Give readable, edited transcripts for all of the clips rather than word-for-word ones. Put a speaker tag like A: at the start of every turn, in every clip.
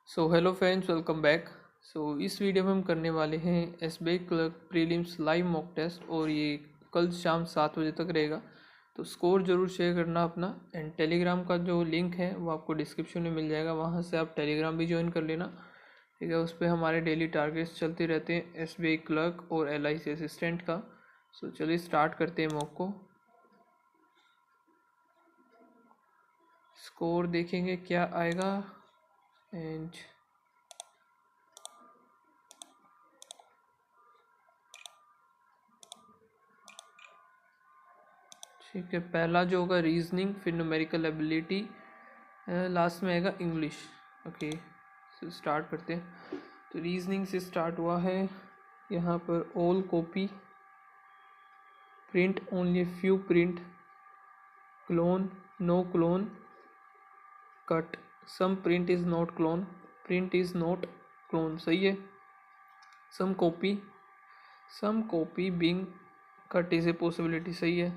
A: सो hello friends, welcome back. इस video में हम करने वाले हैं SBI clerk prelims live mock test और ये कल शाम 7 बजे तक रहेगा। तो स्कोर ज़रूर शेयर करना अपना। एंड टेलीग्राम का जो लिंक है वो आपको डिस्क्रिप्शन में मिल जाएगा, वहाँ से आप टेलीग्राम भी ज्वाइन कर लेना। ठीक है, उस पर हमारे डेली टारगेट्स चलते रहते हैं एसबीआई क्लर्क और एलआईसी असिस्टेंट का। चलिए स्टार्ट करते हैं मॉक को। स्कोर देखेंगे क्या आएगा। एंड ठीक है, पहला जो होगा रीजनिंग, फिर न्यूमेरिकल एबिलिटी, लास्ट में आएगा इंग्लिश। ओके, स्टार्ट करते हैं। तो रीजनिंग से स्टार्ट हुआ है। यहाँ पर all copy, print only few print, clone no clone, cut some print is not clone, print is not clone. सही है। Some copy being cut is a possibility. सही है।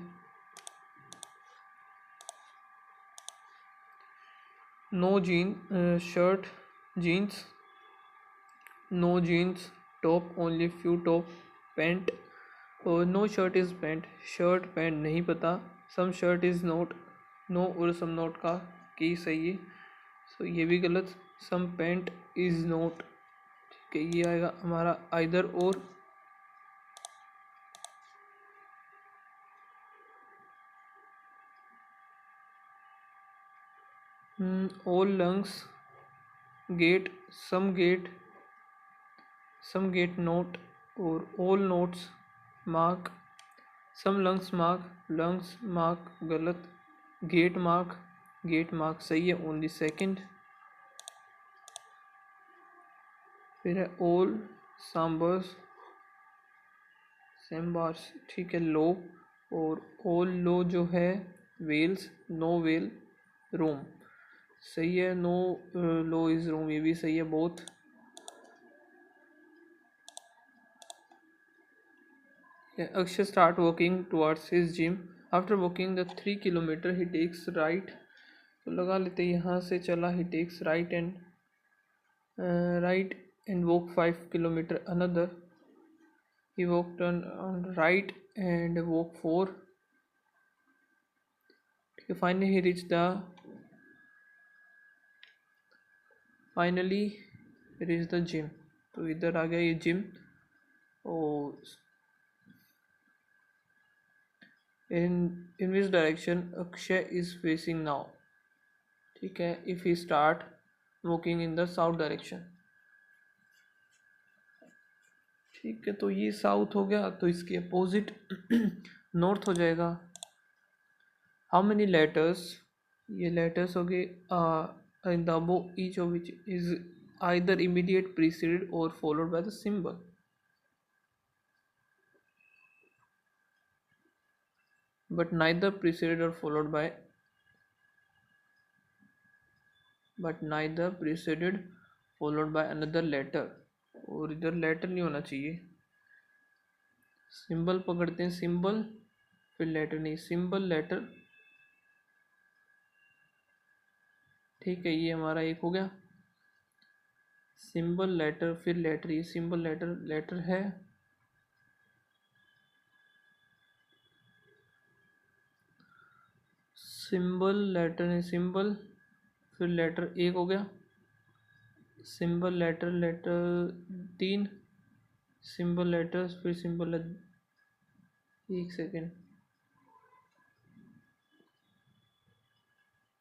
A: No jean shirt jeans, no jeans top only few top, pant और no shirt is pant, shirt pant नहीं पता। Some shirt is not, no और some note का की सही है। ये भी गलत। सम पैंट इज़ नोट। ठीक है, ये आएगा हमारा आइदर और। ऑल लंग्स गेट, सम गेट, सम गेट नोट और ऑल नोट्स मार्क, सम लंग्स मार्क गलत। गेट मार्क सही है, ओनली सेकंड। फिर है ऑल सांबर्स सैम्बार्स। ठीक है, लो और ऑल लो जो है वेल्स, नो वेल रोम। सही है। नो लो इज रोम, ये भी सही है both. Akshay start walking towards his gym. After walking the 3 kilometer, he takes right. तो लगा लेते हैं, यहाँ से चला, he takes right and walk 5 kilometer. Another, he walked on right and walk 4. Finally he reached the gym. तो इधर आ गया ये जिम। और in which direction Akshay is facing now? ठीक है, if he start walking in the south direction। ठीक है, तो ये साउथ हो गया, तो इसके अपोजिट नॉर्थ हो जाएगा। हाउ मेनी लेटर्स, ये लेटर्स हो गए in the above, each of which is either immediate preceded और followed by the symbol. but neither preceded or followed by another letter। और इधर लेटर नहीं होना चाहिए। सिंबल पकड़ते हैं, सिंबल फिर लेटर नहीं, सिंबल लेटर। ठीक है, ये हमारा एक हो गया। सिंबल लेटर फिर लेटर, ये सिंबल लेटर है। सिंबल लेटर है, सिंबल फिर लेटर एक हो गया। सिंबल लेटर 3, सिंबल लेटर्स फिर सिंबल। एक सेकेंड,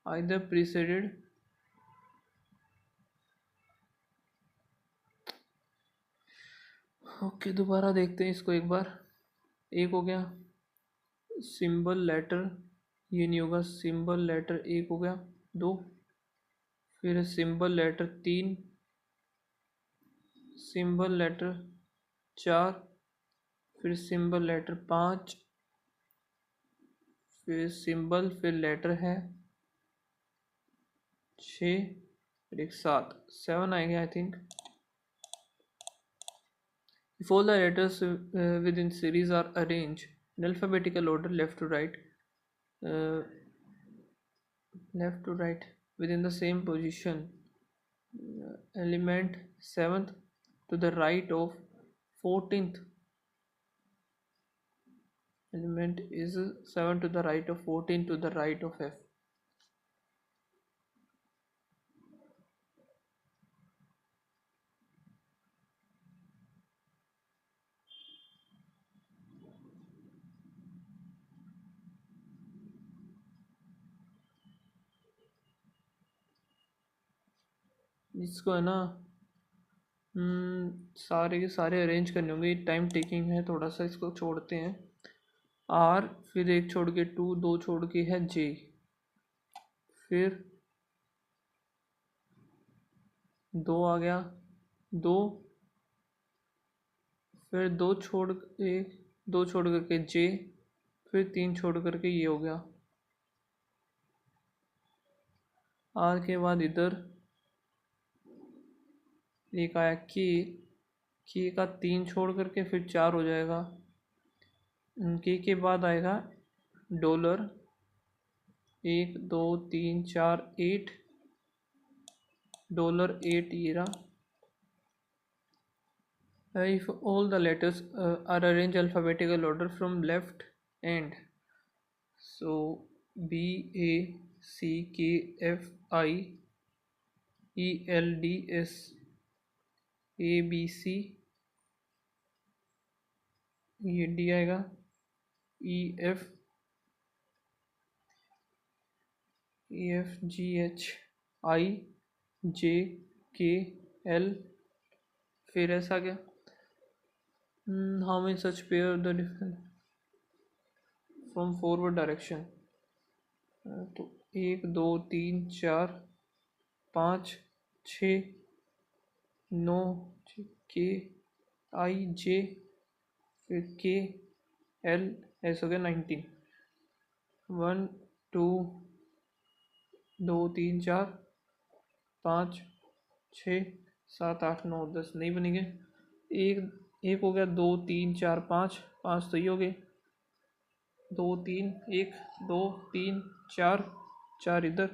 A: आइदर प्रीसीडेड। ओके, दोबारा देखते हैं इसको एक बार। एक हो गया सिंबल लेटर, ये नहीं होगा। सिंबल लेटर एक हो गया, 2। फिर सिंबल लेटर 3, सिंबल लेटर 4, फिर सिंबल लेटर 5, फिर सिंबल फिर लेटर है 6, फिर एक 7 आएंगे I think. If all the letters within series are arranged in alphabetical order left to right within the same position, element 7th to the right of 14th. Element is 7 to the right of 14 to the right of F. इसको है ना सारे के सारे arrange करने होंगे, time taking है थोड़ा सा, इसको छोड़ते हैं। आर, फिर एक छोड़ के टू, दो छोड़ के है जे, फिर दो आ गया, दो, फिर दो छोड़ एक, दो छोड़ करके जे, फिर तीन छोड़ करके ये हो गया। आर के बाद इधर एक आया के का तीन छोड़ करके फिर चार हो जाएगा। के बाद आएगा डॉलर, एक दो तीन चार, एट, $8 ये रहा। If all the letters are arranged alphabetical order from left end, so B A C K F I E L D S A B C, ये D आएगा, E F G H I J K L, फिर ऐसा क्या how many such pair the different from forward direction, तो एक दो तीन चार पाँच छः नौ, के आई जे, फिर के एल, ऐसा हो गया 19। 1 2 2 3 4 5 6 7 8 9 10 नहीं बनेंगे। एक हो गया, 2 3 4 5, तो ये हो गए, 2 3 1 2 3 4, चार इधर,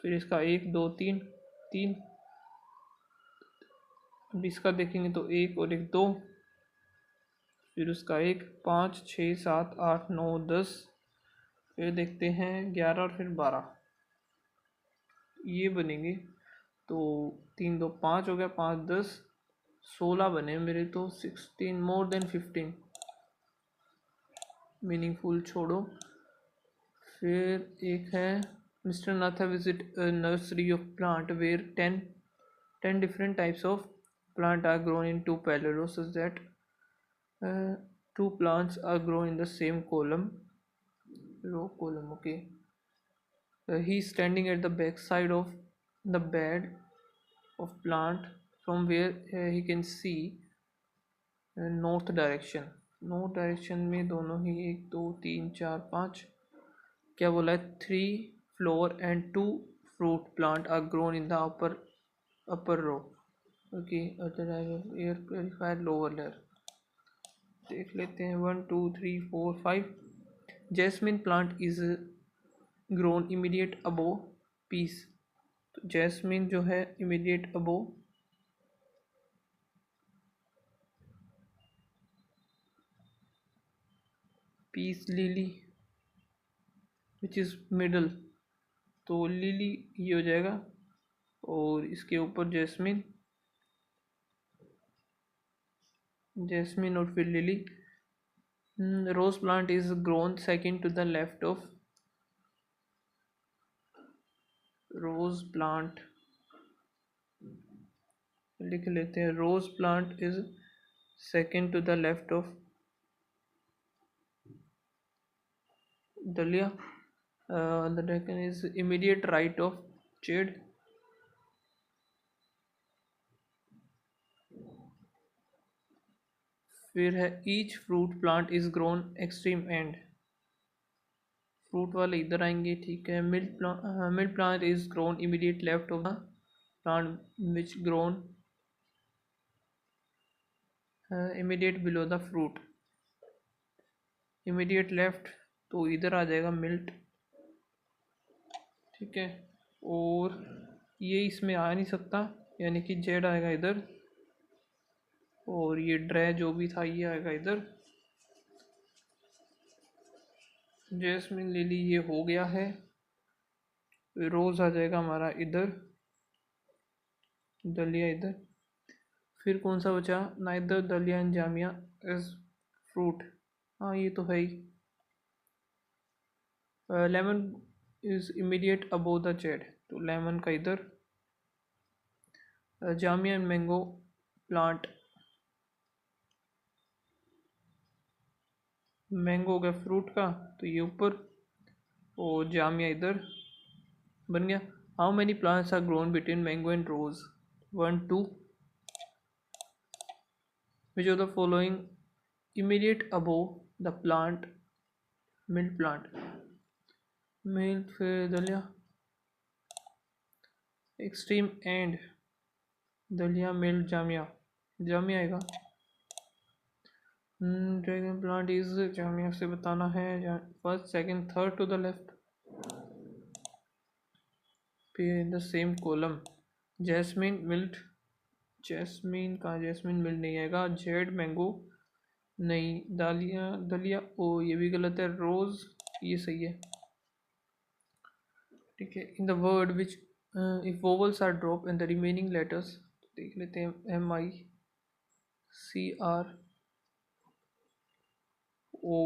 A: फिर इसका 1 2 3 3, अब इसका देखेंगे तो एक और एक दो, फिर उसका एक, 5 6 7 8 9 10, फिर देखते हैं 11 और फिर 12, ये बनेंगे। तो 3 2 5 हो गया, 5 10 16 बने मेरे, तो 16 मोर देन 15 मीनिंगफुल छोड़ो। फिर एक है mister Natha visit nursery of plant where 10 different types of plant are grown in two parallel rows such that two plants are grown in the same column. Okay. He is standing at the back side of the bed of plant from where he can see north direction में दोनों ही 1 2 3 4 5, क्या बोला है, 3 flower and 2 fruit plant are grown in the upper row. Okay, air purifier lower layer देख लेते हैं। 1 2 3 4 5, jasmine plant is grown immediate above piece, तो jasmine जो है immediate above piece, lily which is middle, तो लिली ये हो जाएगा, और इसके ऊपर जैस्मिन और फिर lily. Rose plant is grown second to the left of, rose plant लिख लेते हैं, rose plant is second to the left of दलिया, the second is immediate right of jade, फिर है each fruit plant is grown extreme and, fruit वाले इधर आएंगे, ठीक है। Milk plant is grown immediate left of the plant which grown immediate below the fruit, immediate left, तो इधर आ जाएगा मिल्ट, ठीक है। और ये इसमें आ नहीं सकता, यानी कि जेड आएगा इधर, और ये ड्रे जो भी था ये आएगा इधर। जैस्मिन लिली ये हो गया है। रोज़ आ जाएगा हमारा इधर, दलिया इधर। फिर कौन सा बचा? नाइदर दलिया एंड जामिया इज फ्रूट। हाँ ये तो है ही। Lemon is immediate above the Z, तो लेमन का इधर। जामिया एंड मैंगो प्लांट, मैंगो हो गया फ्रूट का तो ये ऊपर, और जामिया इधर बन गया। How many plants are grown between mango and rose? 1 2। Which of the following immediate above the plant? Milk plant, milk, फिर दलिया, एक्सट्रीम एंड, दलिया मिल्क जामिया, जामिया आएगा। ड्रैगन प्लांट इज जामिया से बताना है, first second third to the left, फिर in the same column. Jasmine milk, jasmine का जैस्मिन मिल्ट नहीं आएगा। जेड मैंगो नहीं, दलिया दलिया ओ ये भी गलत है। रोज ये सही है, ठीक है। In the word which if vowels are drop in the remaining letters, देख लेते हैं। M I C R O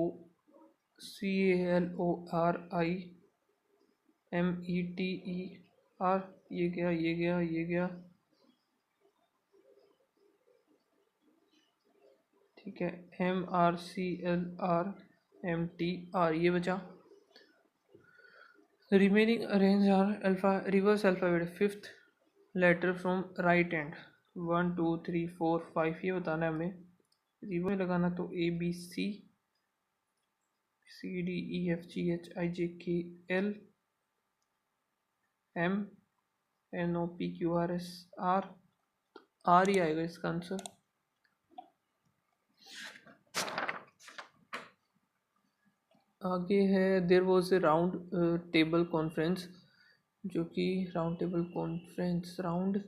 A: C L O R I M E T E R, ये गया ये गया ये गया, ठीक है। M R C L R M T R ये बचा। Remaining arrange are alpha reverse alphabet, fifth letter from right end. 1 2 3 4 5 ये बताना है हमें। रिवर्स लगाना तो A B C, C D E F G H I J K L M N O P Q R S R, R ही आएगा इसका answer. आगे है there was a round table conference, जो कि round table conference, round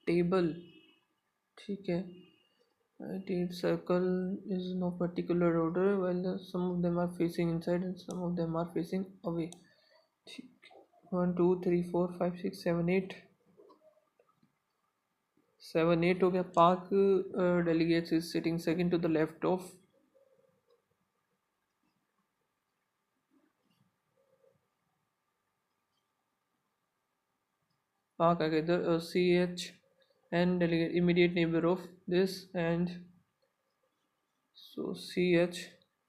A: table, ठीक है। Circle is no particular order while some of them are facing inside and some of them are facing away, ठीक। 1 2 3 4 5 6 7 8, 7 8 हो गया। Pak delegates is sitting second to the left of, Pak आगे इधर। C H N delegate immediate neighbor of this, and so C H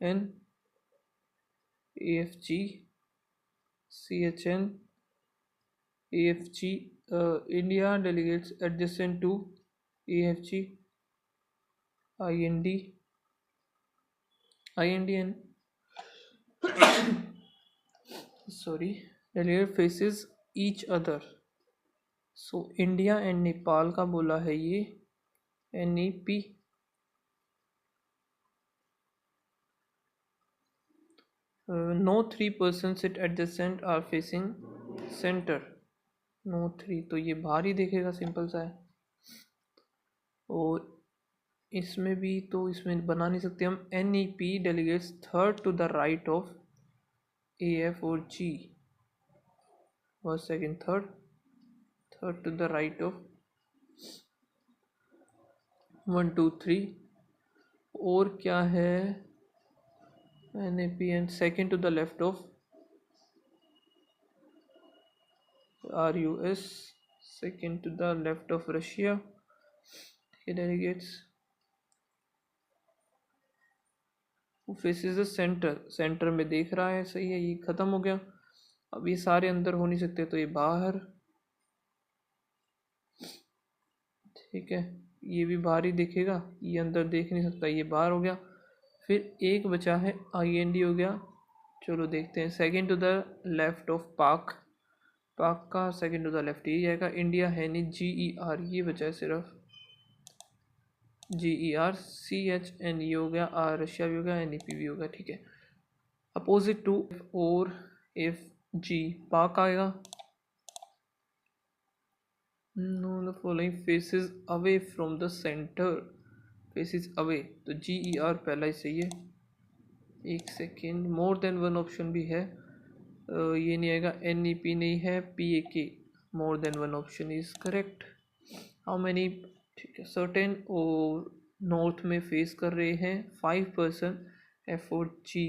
A: N A F G, C H N A F G, India delegates adjacent to A F G, I N D N sorry, delegate faces each other. So India and Nepal का बोला है ये, N E P. No 3 person sit adjacent are facing centre, no 3 तो ये बाहर ही देखेगा, simple सा है। और इसमें भी तो इसमें बना नहीं सकते हम। N E P delegates third to the right of A F और G, first second third, third to the right of 1 2 3। और क्या है? N A P and second to the left of R U S, second to the left of Russia, delegates faces the center, center में देख रहा है, सही है। ये ख़त्म हो गया। अब ये सारे अंदर हो नहीं सकते तो ये बाहर, ठीक है। ये भी बाहर ही देखेगा, ये अंदर देख नहीं सकता, ये बाहर हो गया। फिर एक बचा है आई एन डी हो गया। चलो देखते हैं। Second to the left of Pak, Pak का सेकंड टू द लेफ्ट ये जाएगा। इंडिया है नहीं, जी ई आर ये बचा है सिर्फ, G E R. C H N E हो गया, आर रशिया भी हो गया, एन ई पी भी हो गया, ठीक है। अपोजिट टू और एफ जी पाक आएगा। Know the following faces away from the centre, faces away, तो GER पहला ही सही है। एक second, more than one option भी है, ये नहीं आएगा, NEP नहीं है, PAK, more than one option is correct. How many, ठीक है, सर्टेन और नॉर्थ में फेस कर रहे हैं 5%, F4G,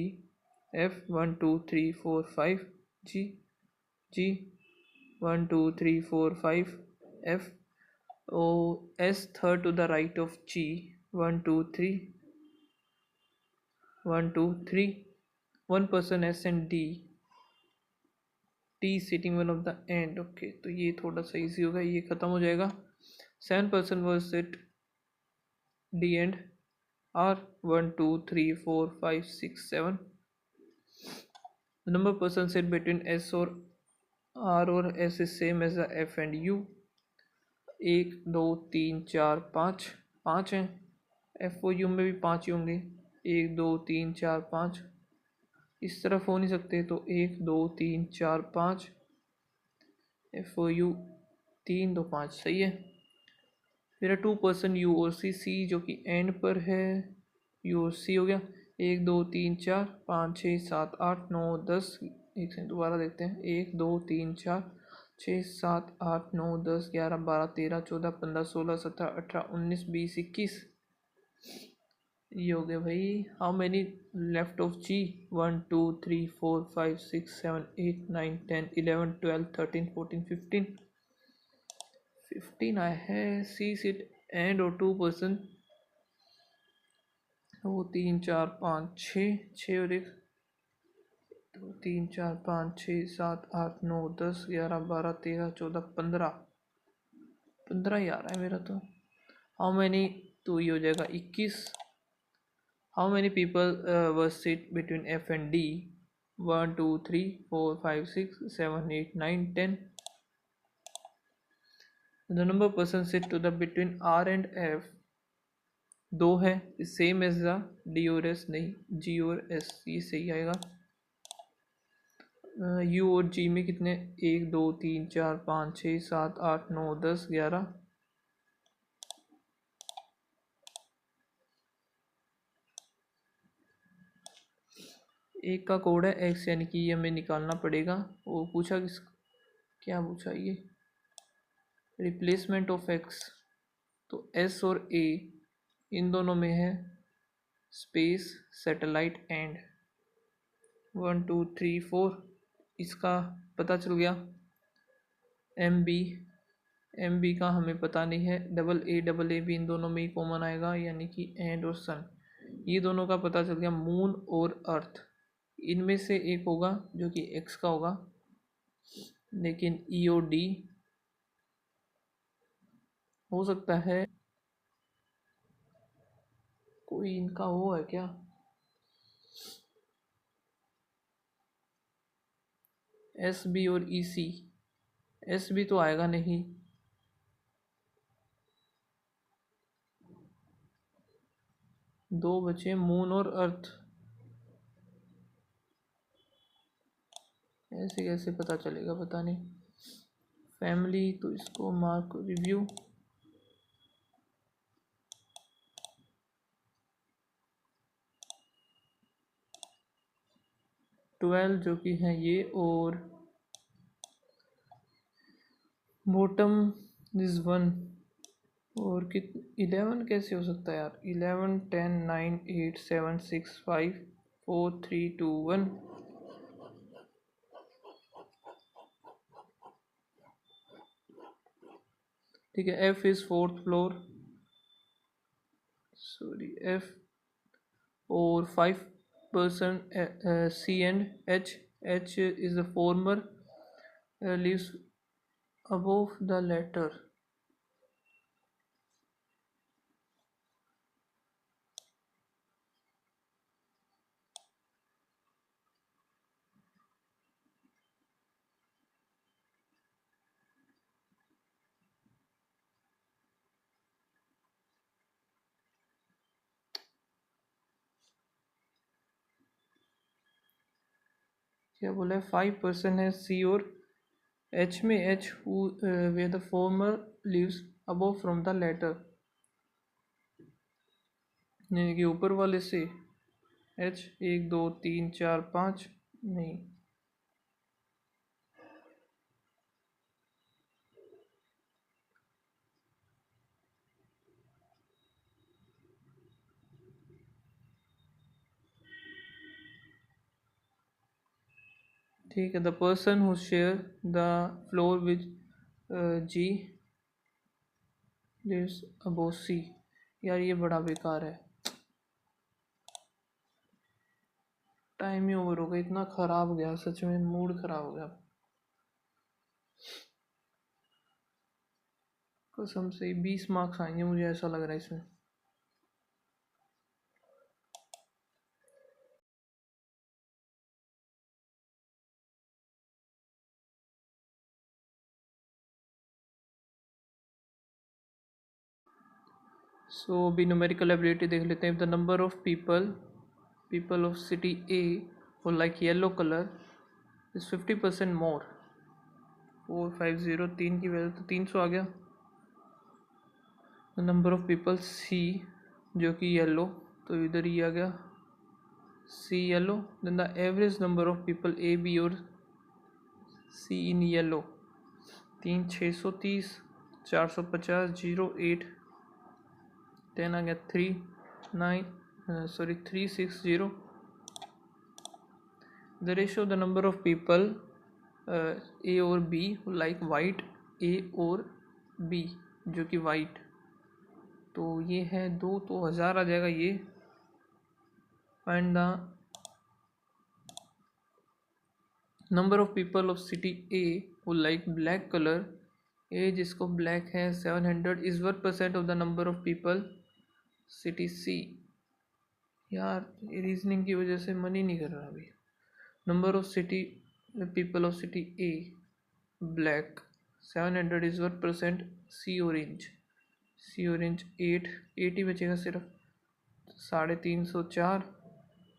A: F 1 2 3 4 5, G 1 2 3 4 5, F O S third to the right of G, 1 2 3 1% S and D, T sitting one of the end, okay तो ये थोड़ा सा इजी होगा, ये खत्म हो जाएगा। 7% was sit D and R, 1 2 3 4 5 6 7, the number person sit between S or R or S is same as the F and U, 1 2 3 4 5, 5 हैं, FOU में भी 5 ही होंगे, 1 2 3 4 5, इस तरफ हो नहीं सकते, तो 1 2 3 4 5, FOU 3 2 5 सही है। फिर 2% U और C जो कि एंड पर है, U और C हो गया, 1 2 3 4 5 6 7 8 9 10, एक सेकंड दोबारा देखते हैं, 1 2 3 4 6 7 8 9 10 11 12 13 14 15 16 17 18 19 20 21, ये हो गया भाई। How many left of G, 1 2 3 4 5 6 7 8 9 10 11 12 13 14 15, 15 आया है। सी सीट एंड और 2%, 2 3 4 5 6 और 1 2 3 4 5 6 7 8 9 10 11 12 13 14 15, 15 ही आ रहा है मेरा तो। हाउ मैनी, तो ये हो जाएगा 21। How many people were sit between F and D, 1 2 3 4 5 6 7 8 9 10, the number of person sit to the between R and F, 2 है, सेम एज द D और S नहीं, G और S, ये सही आएगा। U और G में कितने, 1 2 3 4 5 6 7 8 9 10 11, एक का कोड है X, यानी कि ये हमें निकालना पड़ेगा। वो पूछा किस, क्या पूछा ये, रिप्लेसमेंट ऑफ X, तो S और A इन दोनों में है स्पेस सैटेलाइट एंड, 1 2 3 4, इसका पता चल गया। MB का हमें पता नहीं है, AA भी इन दोनों में ही कॉमन आएगा, यानी कि एंड और सन, ये दोनों का पता चल गया। मून और अर्थ, इनमें से एक होगा जो कि X का होगा, लेकिन E और D हो सकता है कोई इनका वो है क्या, SB और EC, SB तो आएगा नहीं, दो बचे मून और अर्थ, ऐसे कैसे पता चलेगा, पता नहीं। फैमिली, तो इसको मार्क रिव्यू, 12 जो कि है ये, और बॉटम इज 1, और कित 11 कैसे हो सकता है यार, 11 10 9 8 7 6 5 4 3 2 1, ठीक है। F is 4th floor, sorry F, और 5% C and H is the former, lives above the latter, क्या बोला है, 5% है C और एच में H where the former lives above from the letter, यानी कि ऊपर वाले से एच 1 2 3 4 5 नहीं, ठीक है। The person who share the floor which G lives above C. यार ये बड़ा बेकार है, टाइम ही ओवर हो गया, इतना ख़राब हो गया सच में, मूड ख़राब हो गया कसम से। 20 मार्क्स आएंगे मुझे ऐसा लग रहा है इसमें। सो अभी न्यूमेरिकल एबिलिटी देख लेते हैं। The number of people of city A और like yellow colour is 50% more. 450 3 की वैल्यू तो 300 आ गया। The number of people C जो कि येलो, तो इधर ही आ गया C yellow. Then the average number of people A B और सी इन येलो 3 630 450 08 10 आ गया 360। The ratio the number of people A और बी लाइक वाइट ए और बी जो कि वाइट, तो ये है 2 तो 1000 आ जाएगा ये। Find the number of people of city A वो लाइक ब्लैक कलर, ए जिसको ब्लैक है 700 is 1% of the number of people city C. यार रीजनिंग की वजह से मन ही नहीं कर रहा अभी। Number of city people of city A black 700 is 1%, C orange, C orange 8 ही बचेगा सिर्फ, 350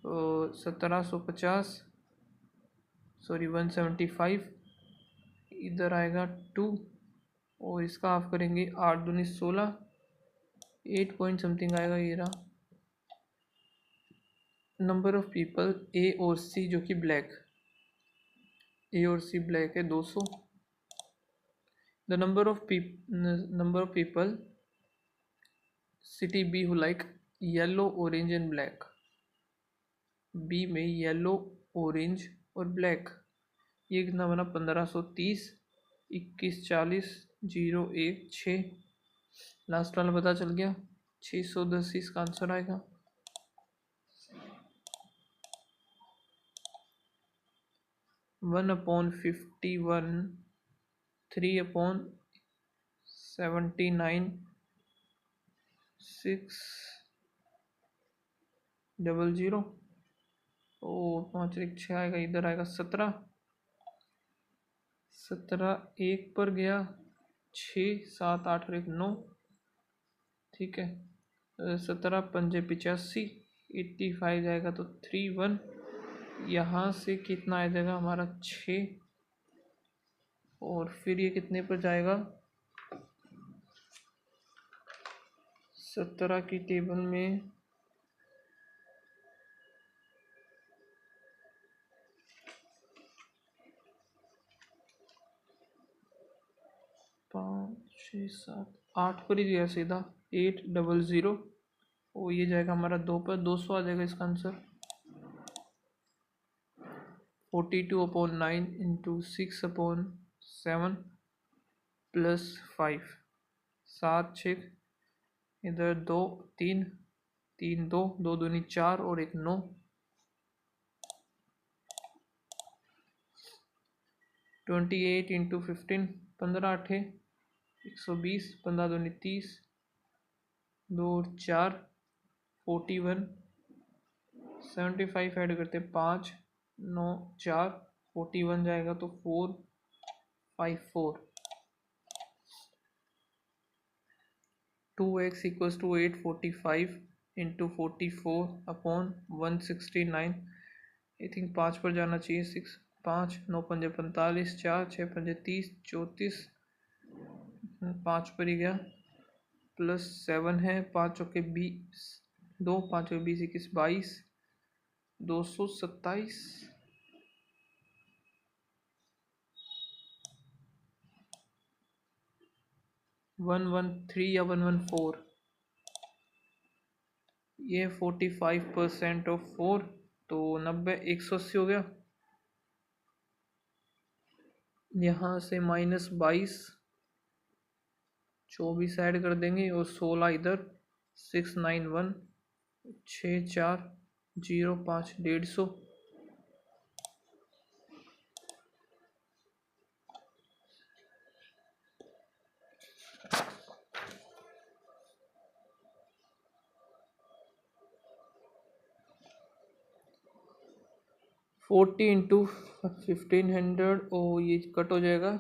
A: और 1750 सॉरी 175, इधर आएगा 2 और इसका हाफ करेंगे 8 दूनी 16, 8 पॉइंट समथिंग आएगा ये रहा। नंबर ऑफ पीपल ए और सी जो कि ब्लैक, ए और सी ब्लैक है 200। The number of people city B who like yellow orange and black, B में येलो ऑरेंज और ब्लैक, ये कितना बना 1530 21 40 01 6, लास्ट वाला पता चल गया 610 इसका आंसर आएगा। 1/51 3/79 600 और 5 1 6 आएगा, इधर आएगा 17 एक पर गया 6 7 8 और 1 9, ठीक है। 17 पंजे 85 85 जाएगा तो 31, यहाँ से कितना आ जाएगा हमारा 6 और फिर ये कितने पर जाएगा 17 की टेबल में 5 6 7 8 पर ही गया सीधा 800 और ये जाएगा हमारा 2 पर, 200 आ जाएगा इसका आंसर। 42/9 इंटू 6/7 प्लस 5 7 6 इधर 2 3 3 2 2 दूनी 4 और 1 9, 28 इंटू 15 15 8 120, 15 दूनी 30 2 और 4 41, 75 ऐड करते 5 9 4 41 जाएगा तो 454। 2x equals to 845 into 44/169, I think 5 पर जाना चाहिए 6 5 9 पंजे 45, 4 6 पंजे 30 34, 5 पर ही गया, प्लस 7 है, 5 चौके 20, 2 5 चौके 20 21 22, 227, 113 या 114, ये 45% ऑफ 4, तो 90 180 हो गया। यहाँ से -22, 24 ऐड कर देंगे और 16 इधर, 691 6405 150, 40 इंटू 1500 और ये कट हो जाएगा,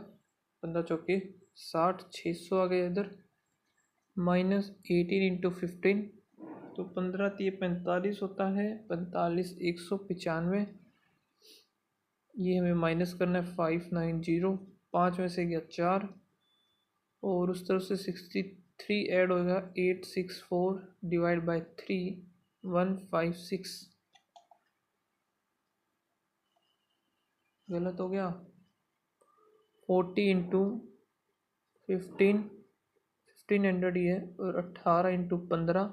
A: 15 चौके 60, 600 आ गया इधर, -18 इंटू 15, तो 15 3 45 होता है, 45 195, ये हमें माइनस करना है 590, 5 में से गया 4, और उस तरफ से 63 ऐड होगा, 864 डिवाइड बाई 3 156, गलत हो गया, 40 इंटू 1500 ही है, और 18 into 15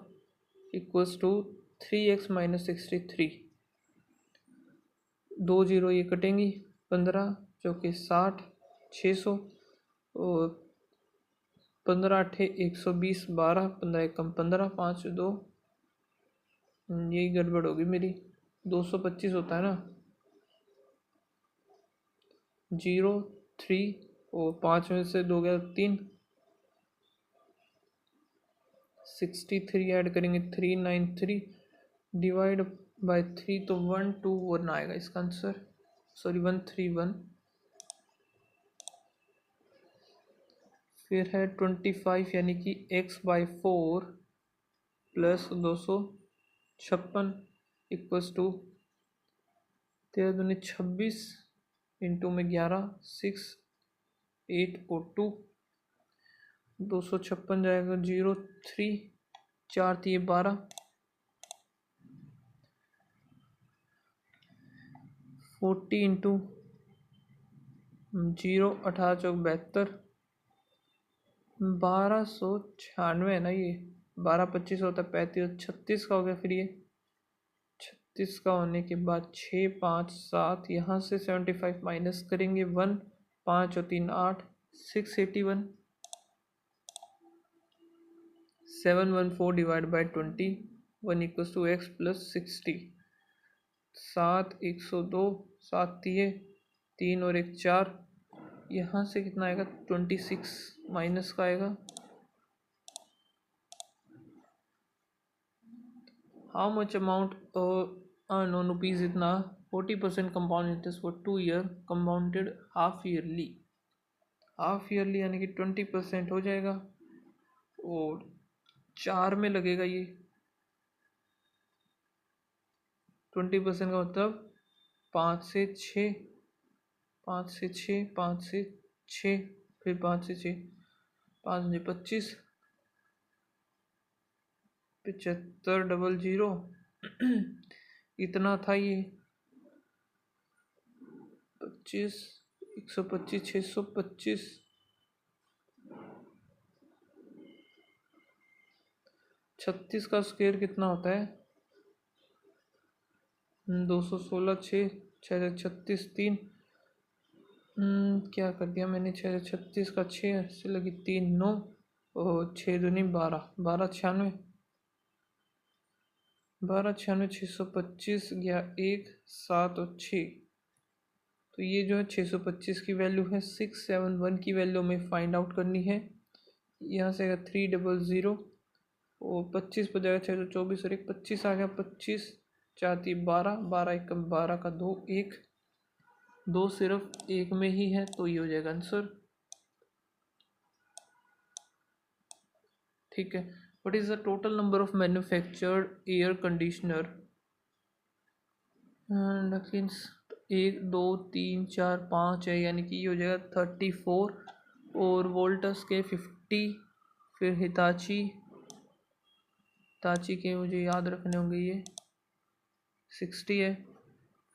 A: equals to 3x minus 63, 2 zero ये कटेंगी, 15 चौके 60, 600, और 15 8 120, 12 15 एकम 15, 5 2, यही गड़बड़ होगी मेरी, 225 होता है ना, 0 3, और 5 में से 2 गया 3, 63 ऐड करेंगे 393 डिवाइड बाय 3, तो 121 आएगा इसका आंसर, सॉरी 131, फिर है 25 यानी कि x/4 प्लस 256 इक्वल्स टू 13 दूनी 26 इंटू में 11 6 8 और 2, 256 जाएगा 0 3, 4 3 12, 40 इंटू 0 18 चौक 72, 1296 है ना, ये 12 25 होता है 35, 36 का हो गया, फिर ये 36 का होने के बाद 6 5 7, यहाँ से 75 माइनस करेंगे 1 5 और 3 8, 681, 714 divide by 20, 1 equals to x plus 60, 7 102, 7 दिए 3 और 1 4, यहाँ से कितना आएगा 26 माइनस का आएगा, how much amount earn on rupees इतना, 40% compound interest for 2 year compounded half yearly, half yearly यानी कि 20% हो जाएगा, और 4 में लगेगा ये, 20% का मतलब 5 से 6, 5 से 6, 5 से 6, फिर 5 से 6, 5 से 25, 7500, इतना था ये, 25 125 625, 36 का स्क्वायर कितना होता है, 216, 6 6 36 3, क्या कर दिया मैंने, 6 36 का 6 से लगी 3 9, और 6 दूनी 12 12 96, 12 96 625 गया 1 7 और 6, तो ये जो है 625 की वैल्यू है, 671 की वैल्यू में फाइंड आउट करनी है, यहाँ से आएगा 300, और 25 पर जाएगा 624 और 1 25 आ गया, 25 4 3 12, 12 1 12 का 2 1, 2 सिर्फ 1 में ही है, तो ये हो जाएगा आंसर, ठीक है। What is the total number of manufactured air conditioner एक दो तीन चार पाँच है, यानी कि ये हो जाएगा 34, और वोल्टस के 50, फिर हिताची हिताची के मुझे याद रखने होंगे, ये 60 है,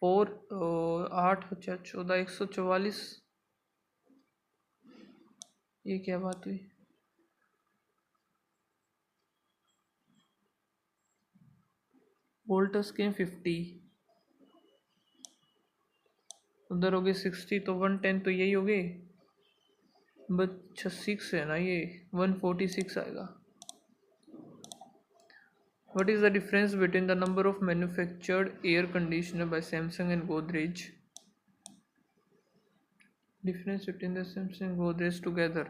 A: 4 और 8 अच्छा 14 144। ये क्या बात हुई? वोल्टस के 50, उधर हो गए 60, तो 110 तो यही हो गए, बट 6 है ना, ये 146 आएगा। What is the difference between the number of manufactured air conditioner by Samsung and Godrej? Difference between the Samsung and Godrej together.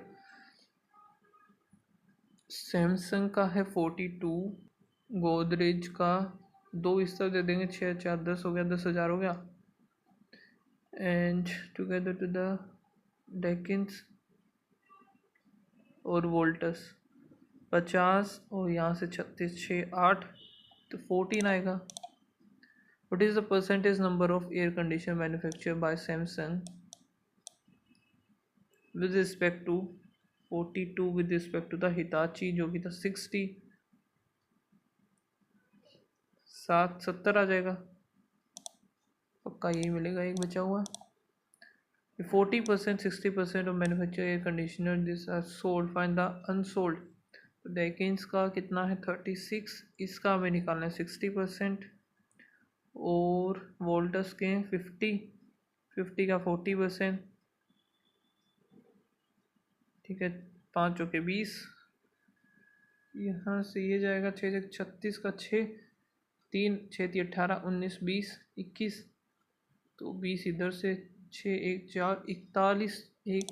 A: Samsung का है 42, गोदरेज का 2 इस तरह दे देंगे, 6 4 10 हो गया, 10,000 हो गया, एंड टुगेदर टू द डेकिन्स और वोल्टस 50, और यहाँ से 36 6 8, तो 14 आएगा। What is the percentage number of air conditioner manufactured by Samsung with respect to 42 with respect to the Hitachi जो कि था 60, 70 आ जाएगा, पक्का यही मिलेगा, एक बचा हुआ। 40% 60% of manufactured air conditioner this are sold, find the unsold। तो डेकिन्स का कितना है 36, इसका हमें निकालना है 60%, और वोल्टस के 50 का 40%, ठीक है, 5 के 20, यहाँ से ये जाएगा 6 36 का 6, 3 6 18 19 20 21, तो 20 इधर से 6 1 4 41 1।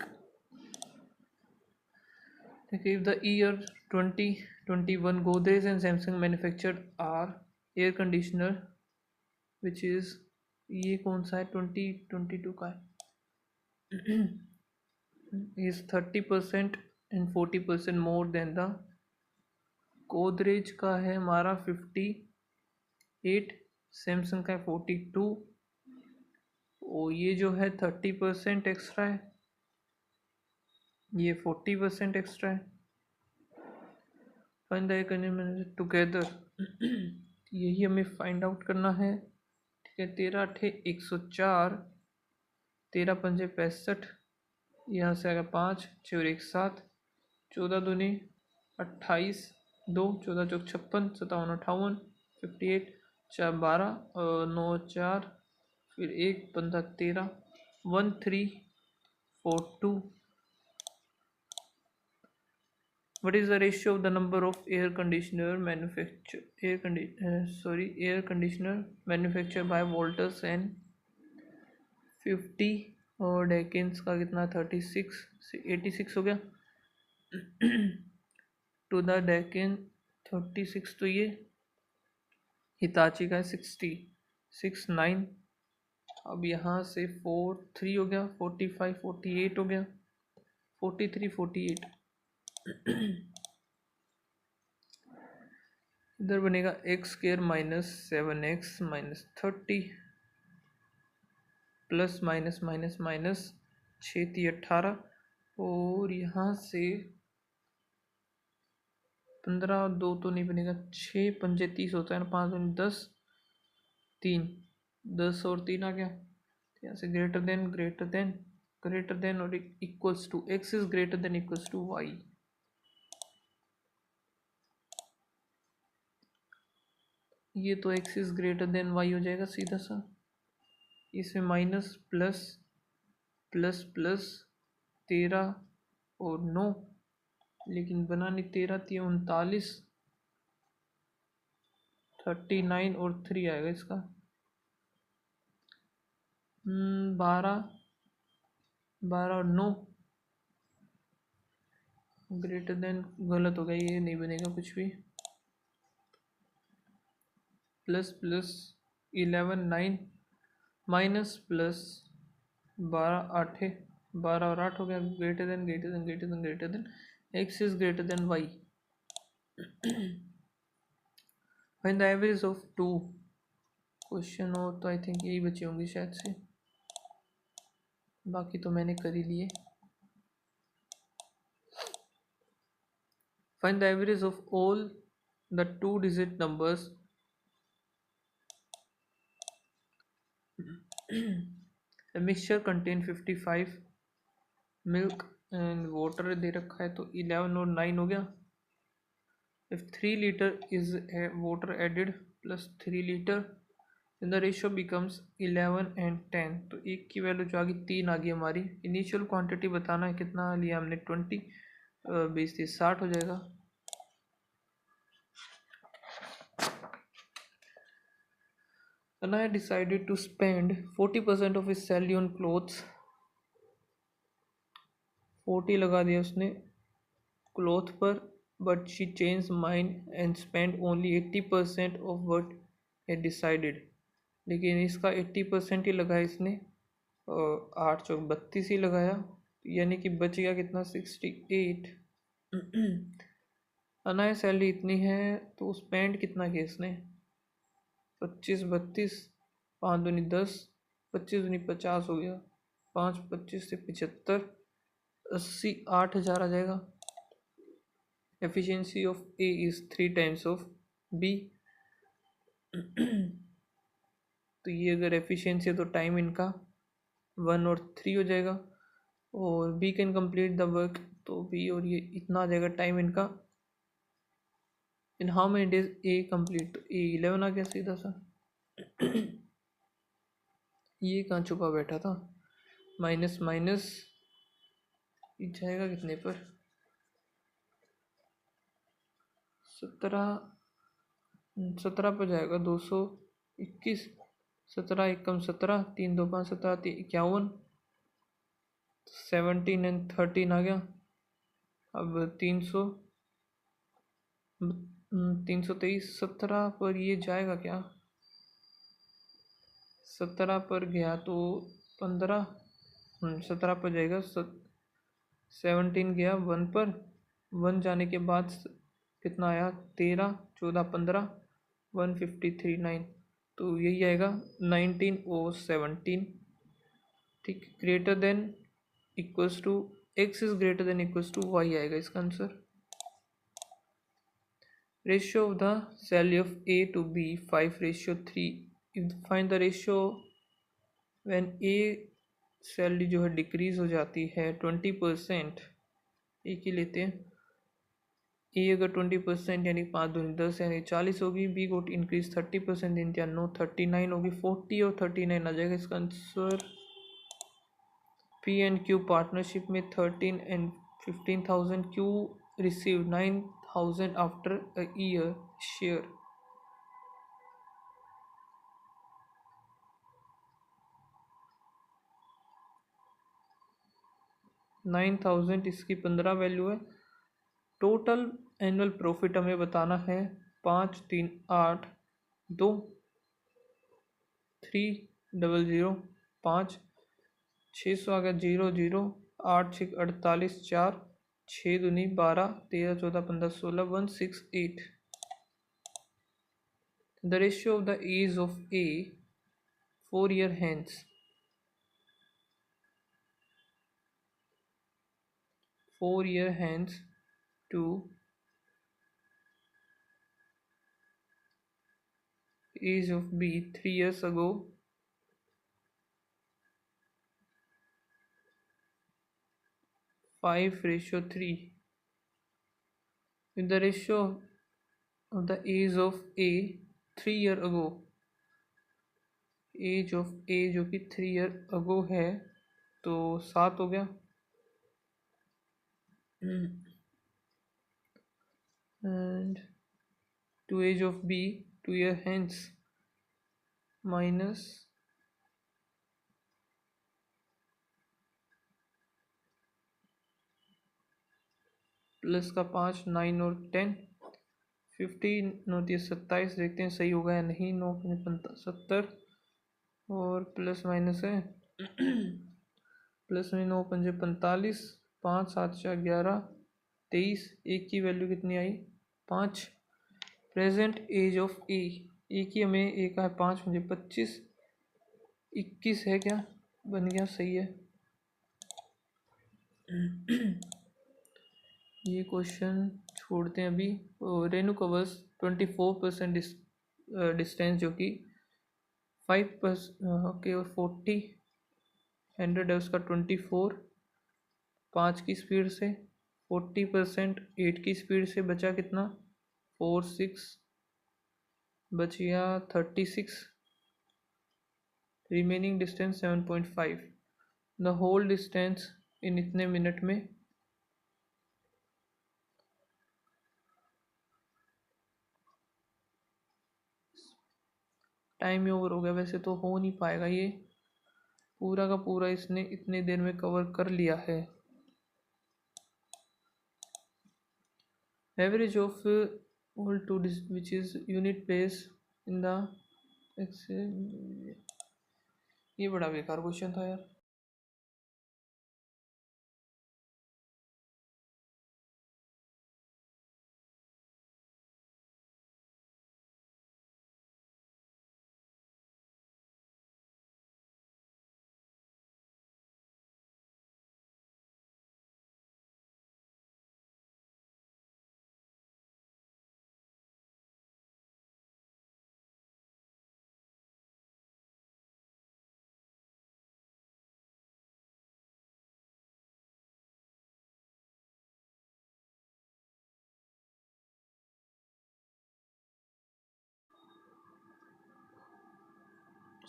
A: If the year 2021 Godrej and Samsung manufactured are air conditioner which is, ये कौन सा है 2022 का है, is 30% and 40% more than the Godrej का है हमारा 58, सैमसंग का है 42, और ये जो है 30% एक्स्ट्रा है, ये 40% एक्स्ट्रा है। फाइंड द इकोनॉमी टुगेदर, यही हमें फाइंड आउट करना है, ठीक है। 13 8 104, 13 5 65, यहाँ से आएगा 5 6 और 1 7, 14 दूनी 28, 2 14 चौक 56, 57 58, 58 4 12 और 9 4, फिर 1 15 13, 1342। What is the ratio of the number of air conditioner manufactured by Voltas and 50, और डेकिन्स का कितना 36 से 86 हो गया टू द डेकिन 36, तो ये हिताची का 60 6 9, अब यहाँ से 4 3 हो गया, 45 48 हो गया, 43 48, इधर बनेगा x² -7x -30 plus minus minus minus 6 3 18, और यहाँ से 15 2 तो नहीं बनेगा, 6 5 30 होता है ना, 5 2 10 3 10 और 3 आ गया, यहाँ से ग्रेटर देन और equals to, x is greater than equals to y। ये तो x is greater than y हो जाएगा सीधा सा, इसमें माइनस प्लस प्लस प्लस 13 और 9, लेकिन बनानी 13 थी 39, 39 और 3 आएगा इसका 12 12 और 9, ग्रेटर देन गलत हो गया, ये नहीं बनेगा कुछ भी, प्लस प्लस 11 9 माइनस प्लस 12 8 12 और 8 हो गया, greater than greater than greater than greater than x is greater than y। Find the average of 2, question हो तो आई थिंक यही बचे होंगे शायद से। बाकी तो मैंने कर ही लिए। Find the average of all the 2 digit numbers. The mixture contain 55 milk and water दे रखा है, तो 11 और 9 हो गया। If 3 litre is water added plus 3 litre, then the ratio becomes 11 and 10। तो एक की वैल्यू जो आ गई 3 आ गई हमारी। इनिशियल क्वांटिटी बताना है, कितना लिया हमने 20, 20 30 60 हो जाएगा। Anaya decided to spend 40% of his salary on clothes। 40 लगा दिया उसने क्लॉथ पर, but she change mind and spend only 80% of what he decided. लेकिन इसका 80% ही लगाया इसने, 8 चौक 32 ही लगाया, यानी कि बच गया कितना 68। अनाया सैलरी इतनी है तो स्पेंड कितना किया इसने 25 32, 5 दूनी 10, 25 दूनी 50 हो गया, 5 25 से 75, 80, 8,000 आ जाएगा। Efficiency of A is 3 times of B. तो ये अगर एफिशिएंसी है तो टाइम इनका 1 और 3 हो जाएगा, और B can complete the work, तो बी और ये इतना आ जाएगा टाइम इनका। In how many days A complete, तो ए 11 आ गया सीधा सा। ये कहाँ छुपा बैठा था, माइनस माइनस जाएगा कितने पर 17 पर जाएगा 221, 17 एकम 17, 3 2 5 17 51, 17 एंड 13 आ गया। अब 323, 17 पर ये जाएगा क्या, 17 पर गया तो 15, 17 पर जाएगा, 17 गया 1 पर, 1 जाने के बाद कितना आया 13 14 15, 153 9, तो यही आएगा 19 और 17। ठीक, greater than equals to X is greater than equals to Y आएगा इसका answer. Ratio of the salary of A to B 5:3। If find the ratio when A salary जो है डिक्रीज हो जाती है 20%, एक ही लेते हैं, ए अगर 20% यानी 5 दूनी 10 यानी 40 होगी, बी को इंक्रीज 30% इन 9 39 होगी, 40 और 39 आ जाएगा इसका answer. P and Q partnership में 13 and 15,000, Q receive 9,000 after a year share. Nine thousand इसकी 15 वैल्यू है। टोटल एनुअल प्रॉफिट हमें बताना है 5 3 8 2 300, 5 600 आ गया 0 0, 8 6 48, 4 6 दूनी 12 13 14 15 16, 168। The ratio of the age of A 4 year hence, 4 year hence to age of B 3 years ago, 5:3. With the ratio of the age of A 3 year ago, age of A जो कि 3 year ago है, तो 7 हो गया। And to age of B 2 year hence minus plus का 5 9 और 10 15 होती है 27, देखते हैं सही होगा या नहीं। 9 70 और प्लस माइनस है प्लस में 9 पंजे 45, 5 7 4 11 23, एक की वैल्यू कितनी आई 5। प्रेजेंट एज ऑफ ए, एक ही हमें एक है 5 मुझे 25, 21 है क्या, बन गया सही है। ये क्वेश्चन छोड़ते हैं अभी। रेनू कवर्स 24% डिस्टेंस, जो कि 5%, ओके, और 100 है उसका 24, 5 की स्पीड से 40%, 8 की स्पीड से बचा कितना, 4 6, बच गया 36, remaining distance 7.5, the whole distance इन इतने मिनट में। टाइम ही ओवर हो गया, वैसे तो हो नहीं पाएगा ये, पूरा का पूरा इसने इतने देर में कवर कर लिया है। Average of all two which is unit place in the, ये बड़ा बेकार क्वेश्चन था यार।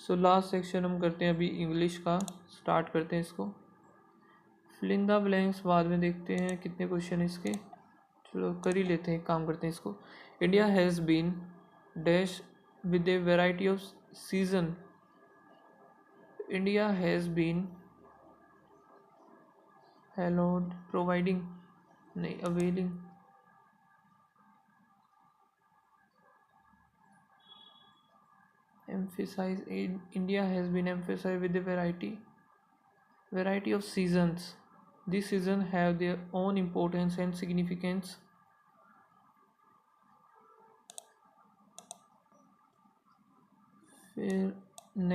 A: सो लास्ट सेक्शन हम करते हैं अभी इंग्लिश का, स्टार्ट करते हैं इसको। फिल द ब्लैंक्स बाद में देखते हैं कितने क्वेश्चन इसके, चलो कर ही लेते हैं, काम करते हैं इसको। India has been dash with a variety of season, India has been haloed providing, नहीं, availing, emphasize, India has been emphasized with a variety of seasons. These seasons have their own importance and significance. फिर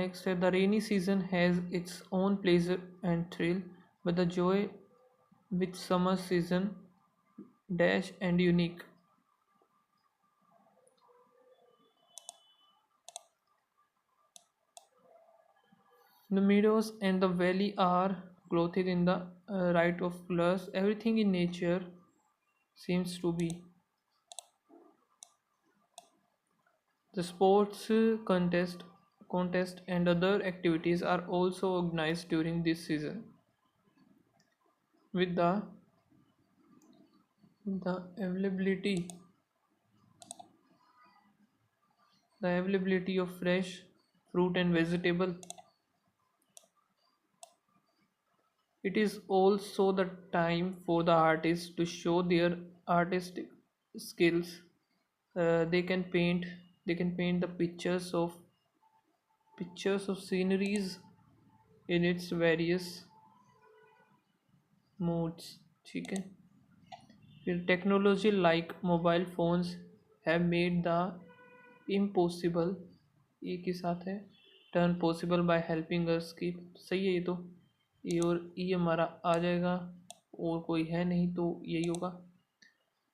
A: next है, the rainy season has its own pleasure and thrill, but the joy with summer season dash and unique. The meadows and the valley are clothed in the right of colors. Everything in nature seems to be. The sports contest and other activities are also organized during this season. With the availability the availability of fresh fruit and vegetable, it is also the time for the artists to show their artistic skills. They can paint, the pictures of sceneries in its various moods, ठीक है। फिर technology like mobile phones have made the impossible, एक ही साथ है, turn possible by helping us की, सही है ये तो, ए और ई हमारा आ जाएगा, और कोई है नहीं तो यही होगा।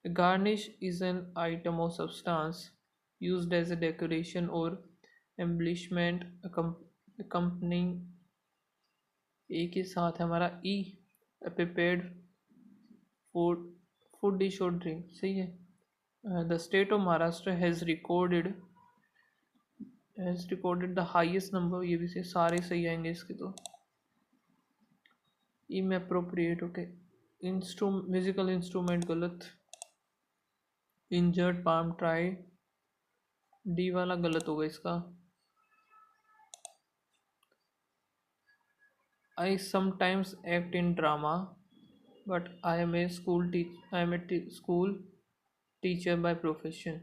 A: Garnish is an item of substance used as a decoration और एम्बलिशमेंट accompanying, एक ही साथ है हमारा ई, प्रिपेयर्ड फूड, फूड डिश और ड्रिंक, सही है। The state of Maharashtra has recorded the highest number, ये भी से सारे सही आएंगे इसके तो। Inappropriate, okay. Musical instrument गलत। इंजर्ड पाम ट्राई, डी वाला गलत होगा इसका। I sometimes act in drama but I M A school teacher by profession.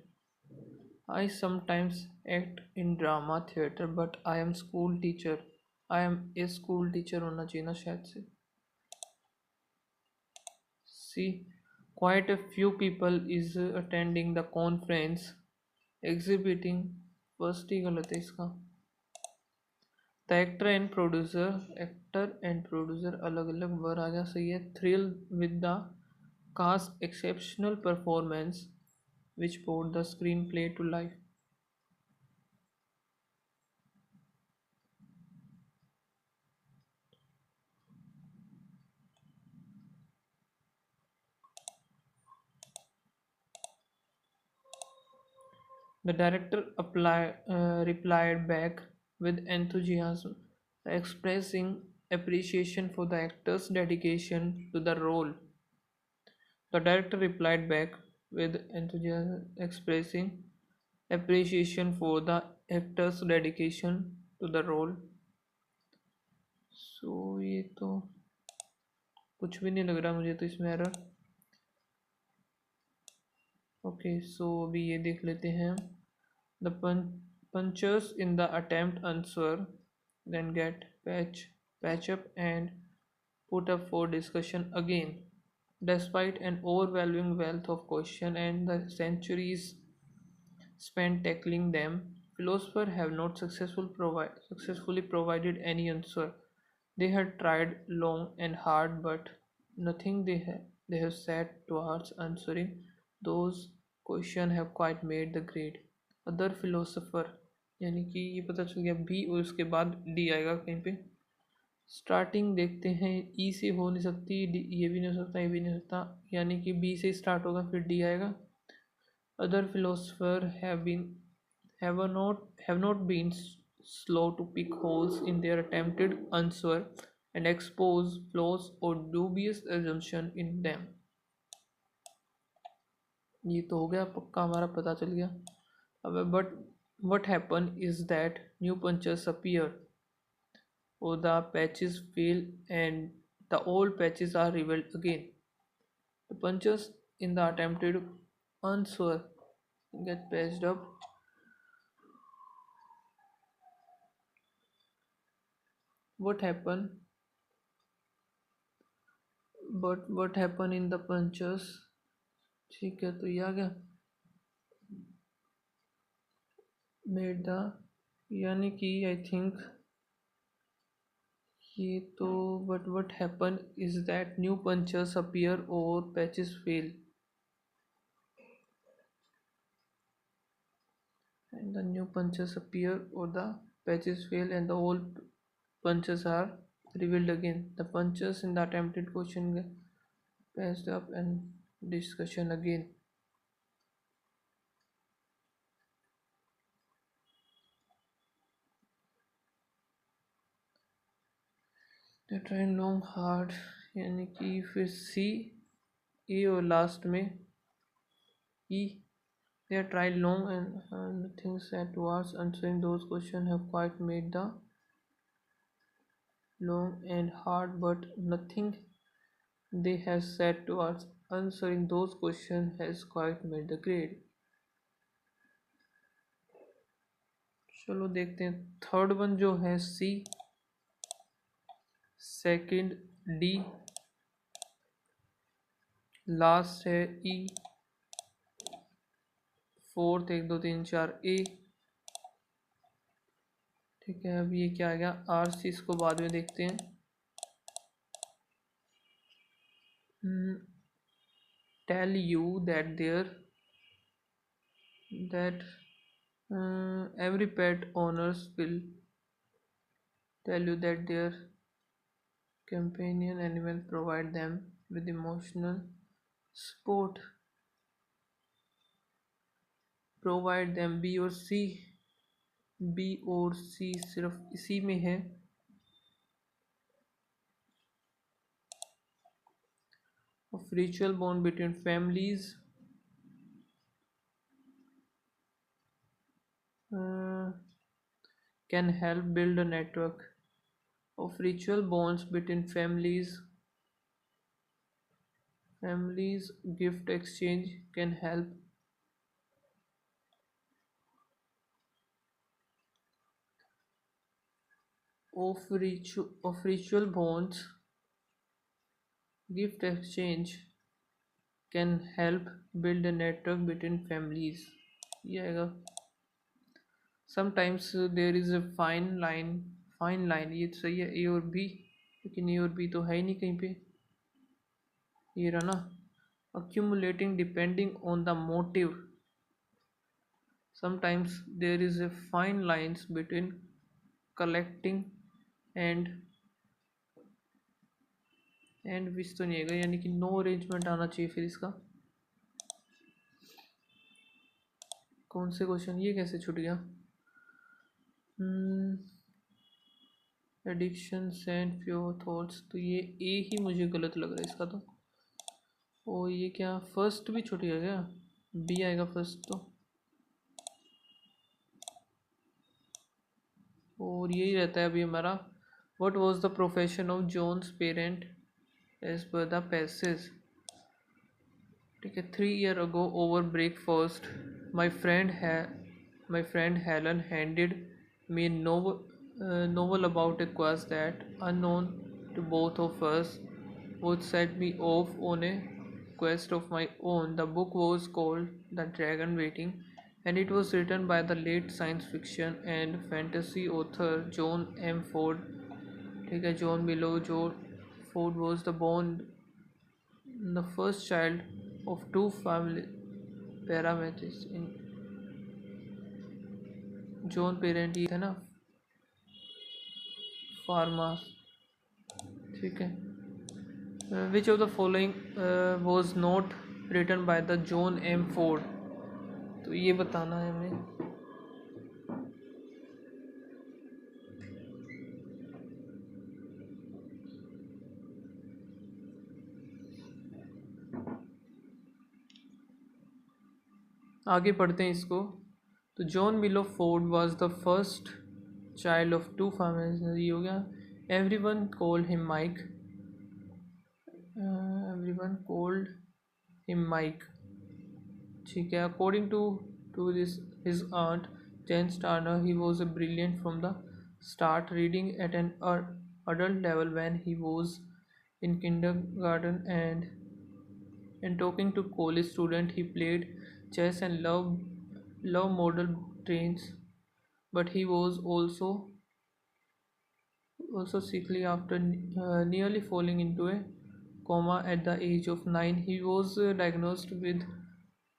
A: I sometimes act in drama theater but I am school teacher. I am a school teacher होना चाहिए ना शायद से। See, quite a few people is attending the conference exhibiting, first ही गलत है इसका। The actor and producer अलग अलग वर आ गया, सही है। Thrill with the cast exceptional performance which brought the screenplay to life. The director replied back with enthusiasm, expressing appreciation for the actor's dedication to the role. The director replied back with enthusiasm, expressing appreciation for the actor's dedication to the role. So ये तो कुछ भी नहीं लग रहा मुझे तो इसमें एरर। ओके, सो अभी ये देख लेते हैं। The punchers in the attempt answer, then get patch up and put up for discussion again. Despite an overwhelming wealth of questions and the centuries spent tackling them, philosophers have not successfully provided any answer. They had tried long and hard, but nothing they have set towards answering those questions have quite made the grade. Other philosopher, यानी कि ये पता चल गया B और उसके बाद D आएगा कहीं पे। स्टार्टिंग देखते हैं, ई से हो नहीं सकती, डी ये भी नहीं हो सकता, ये भी नहीं हो सकता, यानी कि बी से स्टार्ट होगा फिर डी आएगा। Other philosopher have not been slow to pick holes in their attempted answer and expose flaws or dubious assumption in them। ये तो हो गया पक्का, हमारा पता चल गया। But what happened is that new punches appear, or the patches fail, and the old patches are revealed again. The punches in the attempted answer get patched up. What happened? But what happened in the punches? ठीक है, तो ये आ गया made the, यानी कि I think ये तो but what happen is that new punches appear or patches fail, and the new punches appear or the patches fail and the old punches are revealed again. The punches in the attempted question get patched up and discussion again. They try long hard, यानी कि फिर सी ए और last में ई। They have tried long and nothing said towards answering those questions have quite made the long and hard, but nothing they have said towards answering those questions has quite made the grade। चलो देखते हैं third one जो है सी, second D, last है ई, fourth 1 2 3 4 ए। ठीक है, अब ये क्या आ गया आर सी, इसको बाद में देखते हैं। Tell you that that every pet owners will tell you that their companion animal provide them with emotional support। provide them B और सी, बी और सी सिर्फ इसी में है। of ritual bond between families can help build a network of ritual bonds between families gift exchange can help of ritual bonds gift exchange can help build a network between families। ये आएगा। Sometimes there is a fine fine line, ये तो सही है, ए और B, लेकिन ए और B तो है ही नहीं कहीं पे। ये रहा ना, accumulating depending on the motive. Sometimes there is a fine lines between collecting and विच तो नहीं है, यानी कि नो अरेंजमेंट आना चाहिए फिर इसका। कौन से क्वेश्चन, ये कैसे छूट गया? एडिक्शंस एंड प्योर थॉट्स, तो ये ए ही मुझे गलत लग रहा है इसका तो। ओ ये क्या फर्स्ट भी छूट गया क्या? बी आएगा फर्स्ट तो, और यही रहता है अभी हमारा। What was the profession of John's parent as पर द पैसेज? ठीक है, 3 years ago over breakfast my friend Helen handed me a novel about a quest that, unknown to both of us, would set me off on a quest of my own. The book was called The Dragon Waiting, and it was written by the late science fiction and fantasy author John M. Ford. ठीक है, John Below Ford was the first child of two family paramedics in John parent ही थे ना, फार्मास। ठीक है, which of the following was not written by the John M Ford? तो ये बताना है हमें। आगे पढ़ते हैं इसको। तो John Milo Ford was the first child of two families, ये हो गया। Everyone called him Mike, everyone called him Mike. ठीक है, according to this his aunt Jane Starner, he was a brilliant from the start, reading at an adult level when he was in kindergarten, and talking to college student. He played chess and love model trains, but he was also sickly after nearly falling into a coma at the age of 9. He was diagnosed with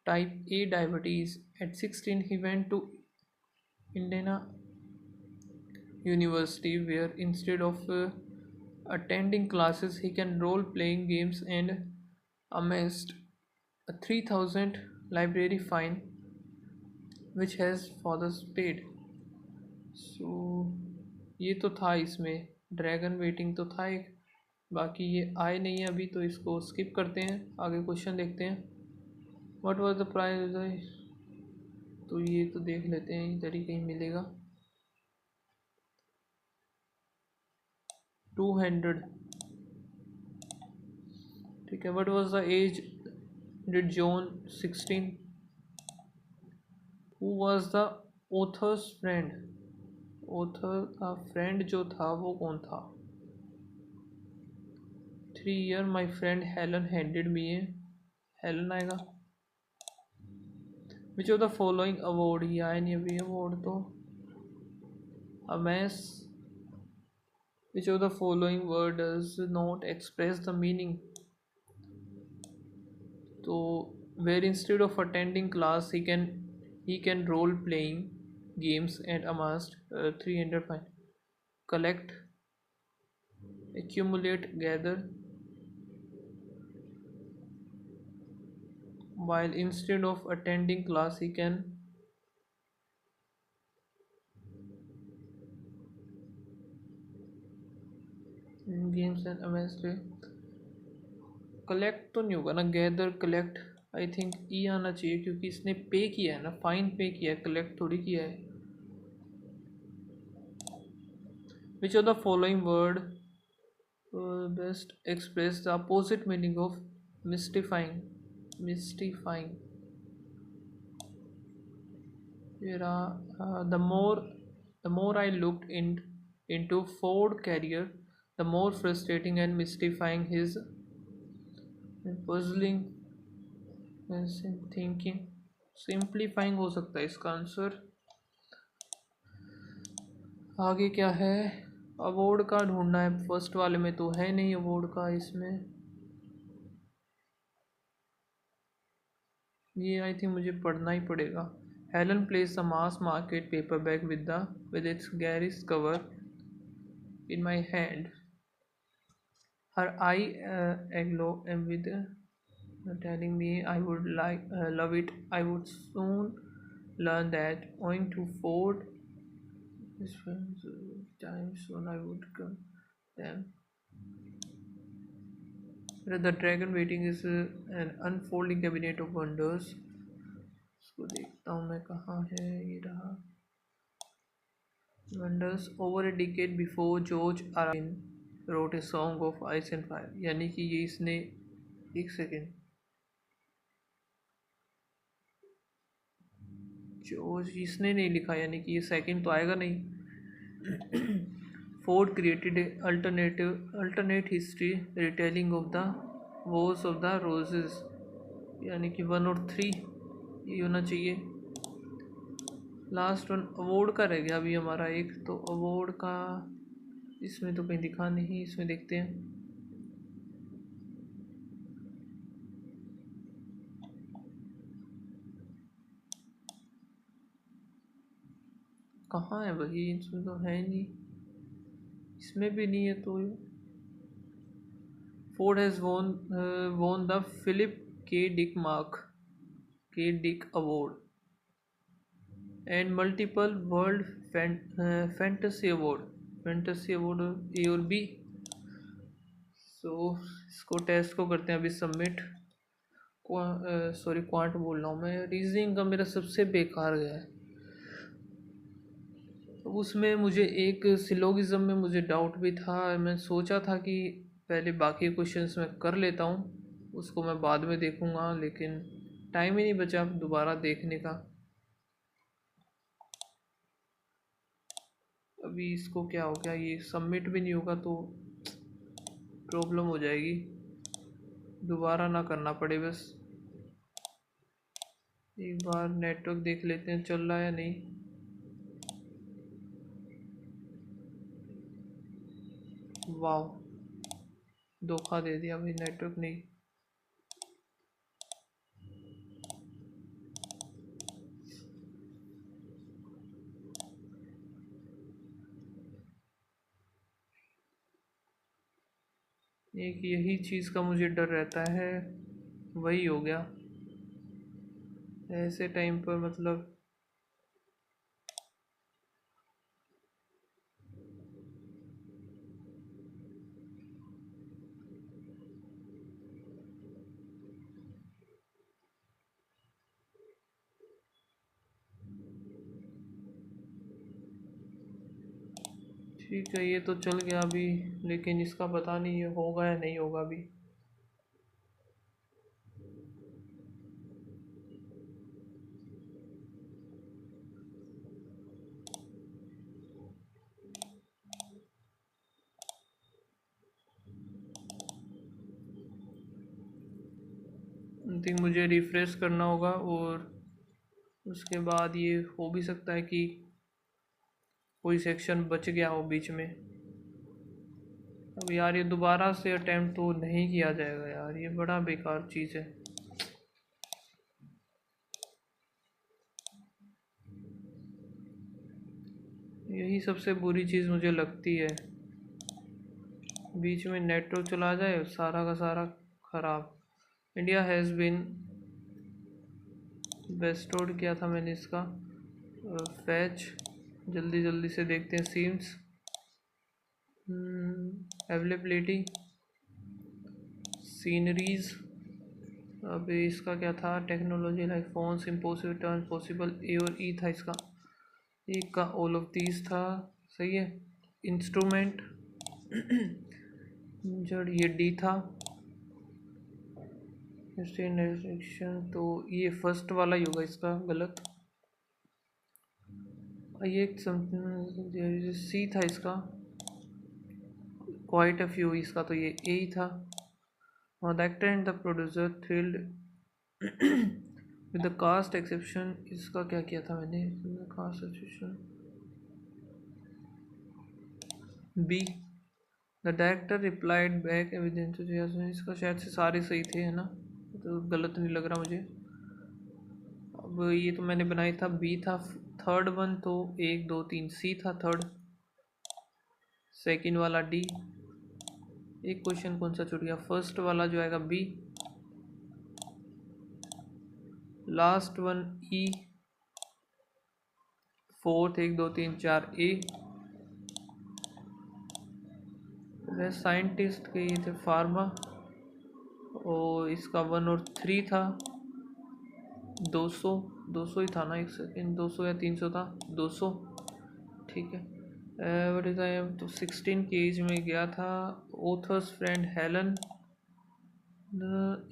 A: type A diabetes. At 16, he went to Indiana University, where instead of attending classes, he can role playing games and amassed a 3,000 library fine, which has fathers paid. So ये तो था इसमें, dragon waiting तो था एक, बाकी ये आए नहीं है अभी, तो इसको स्किप करते हैं, आगे क्वेश्चन देखते हैं। What was the price? तो ये तो देख लेते हैं, इधर ही कहीं मिलेगा। 200। ठीक है, what was the age did John 16? Who was the author's friend? Author का फ्रेंड जो था वो कौन था? 3 year my friend Helen handed me a, Helen आएगा। Which of the following award, ये आए नहीं अभी अवार्ड तो। अमेस, which of the following word does not express the meaning? तो where instead of attending class he can role playing games and amassed 300 fine. Collect, accumulate, gather, while instead of attending class he can games and amassed। Collect तो नहीं होगा ना, gather collect, I think ई आना चाहिए, क्योंकि इसने पे किया है ना, फाइन पे किया है, कलेक्ट थोड़ी किया है। Which of the following word best express the opposite meaning of mystifying? The more I looked into Ford career, the more frustrating and mystifying his puzzling thinking. Simplifying हो सकता है इसका आंसर। आगे क्या है? अवॉर्ड का ढूंढना है, फर्स्ट वाले में तो है नहीं अवॉर्ड का। इसमें ये आई थिंक मुझे पढ़ना ही पड़ेगा। Helen place the mass market paper bag with its garrison cover in my hand, her I aglow and with telling me I would love it. I would soon learn that owing to Ford this time soon I would come them. The dragon waiting is an unfolding cabinet of wonders. इसको देखता हूँ मैं, कहाँ है, ये रहा। Wonders over a decade before George R. R. Martin wrote a song of ice and fire, यानी कि ये इसने, एक सेकेंड, जॉर्ज इसने नहीं लिखा, यानी कि ये सेकंड तो आएगा नहीं। Ford created alternate history retelling of the wars of the roses, यानी कि 1 और 3 ये होना चाहिए। लास्ट वन अवॉर्ड का रह गया अभी हमारा एक, तो अवॉर्ड का इसमें तो कहीं दिखा नहीं, इसमें देखते हैं। कहाँ है भाई, इसमें तो है नहीं, इसमें भी नहीं है। तो Ford has won the Philip K Dick award and multiple world fantasy award A और बी। सो इसको टेस्ट को करते हैं अभी सबमिट। क्वांट बोल रहा हूँ मैं, रीजनिंग का मेरा सबसे बेकार गया है। उसमें मुझे एक सिलोगिज्म में मुझे डाउट भी था, मैं सोचा था कि पहले बाकी क्वेश्चंस मैं कर लेता हूँ, उसको मैं बाद में देखूँगा, लेकिन टाइम ही नहीं बचा दोबारा देखने का। अभी इसको क्या हो गया, ये सबमिट भी नहीं होगा तो प्रॉब्लम हो जाएगी, दोबारा ना करना पड़े बस। एक बार नेटवर्क देख लेते हैं चल रहा है या नहीं। वाह, धोखा दे दिया भाई, नेटवर्क नहीं। एक यही चीज़ का मुझे डर रहता है, वही हो गया ऐसे टाइम पर, मतलब ठीक है ये तो चल गया अभी, लेकिन इसका पता नहीं ये होगा या नहीं होगा अभी। आई थिंक मुझे रिफ्रेश करना होगा, और उसके बाद ये हो भी सकता है कि कोई सेक्शन बच गया हो बीच में। अब यार ये दोबारा से अटेम्प्ट तो नहीं किया जाएगा यार, ये बड़ा बेकार चीज़ है। यही सबसे बुरी चीज़ मुझे लगती है, बीच में नेटवर्क चला जाए सारा का सारा ख़राब। इंडिया हैज़ बीन बेस्टोड किया था मैंने इसका फैच, जल्दी जल्दी से देखते हैं। सीम्स अवेलेबिलिटी, सीनरीज, अब इसका क्या था, technology like phones, impossible, turn possible, A और ई था इसका, एक का ऑल ऑफ दीज था, सही है। इंस्ट्रूमेंट जड़, ये डी था। रिस्ट्रिक्शन तो ये फर्स्ट वाला ही होगा इसका, गलत। ये सी था इसका, क्वाइट अ फ्यू, इसका तो ये ए ही था। और the actor and the producer thrilled with the cast exception, इसका क्या किया था मैंने, cast exception B, the director replied back with enthusiasm. इसका शायद से सारे सही थे, है ना, तो गलत नहीं लग रहा मुझे। अब ये तो मैंने बनाई था, बी था थर्ड वन, तो 1 2 3 सी था थर्ड, सेकंड वाला डी, एक क्वेश्चन कौन सा छूट गया, फर्स्ट वाला जो आएगा बी, लास्ट वन ई, फोर्थ 1 2 3 4 ए। वह साइंटिस्ट के ये थे फार्मा, और इसका 1 और 3 था, 200 200 ही था ना, एक सेकेंड, 200 या 300 था, 200, ठीक है। व्हाट इज आई एम, तो 16 की एज में गया था। ऑथर्स फ्रेंड हेलन,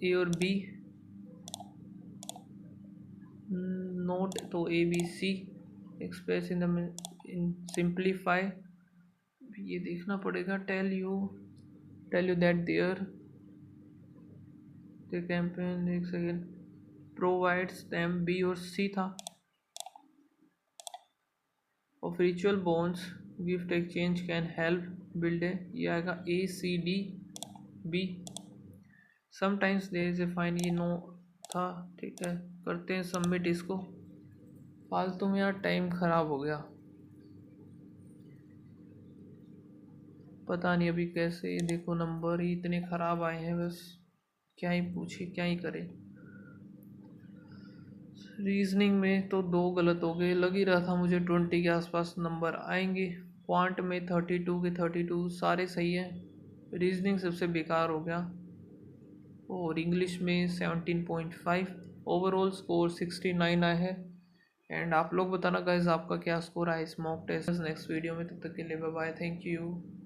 A: ए और बी, नोट तो A B C, express in the in simplify, ये देखना पड़ेगा। Tell you that there the campaign, एक सेकेंड, प्रोवाइड्स देम, बी और सी था। Of ritual bonds, gift exchange can help build a, ये आएगा A C D B. Sometimes there is a fine, ये no था, ठीक है। करते हैं सबमिट इसको। फालतू में यार टाइम ख़राब हो गया, पता नहीं अभी कैसे, ये देखो नंबर ही इतने ख़राब आए हैं, बस क्या ही पूछे, क्या ही करे। रीजनिंग में तो 2 गलत हो गए, लग ही रहा था मुझे 20 के आसपास नंबर आएंगे। क्वांट में 32 के 32 सारे सही हैं, रीजनिंग सबसे बेकार हो गया। और इंग्लिश में 17.5, ओवरऑल स्कोर 69 आया है। एंड आप लोग बताना गाइस आपका क्या स्कोर आया इस मॉक टेस्ट। नेक्स्ट वीडियो में, तब तक के लिए बाय बाय, थैंक यू।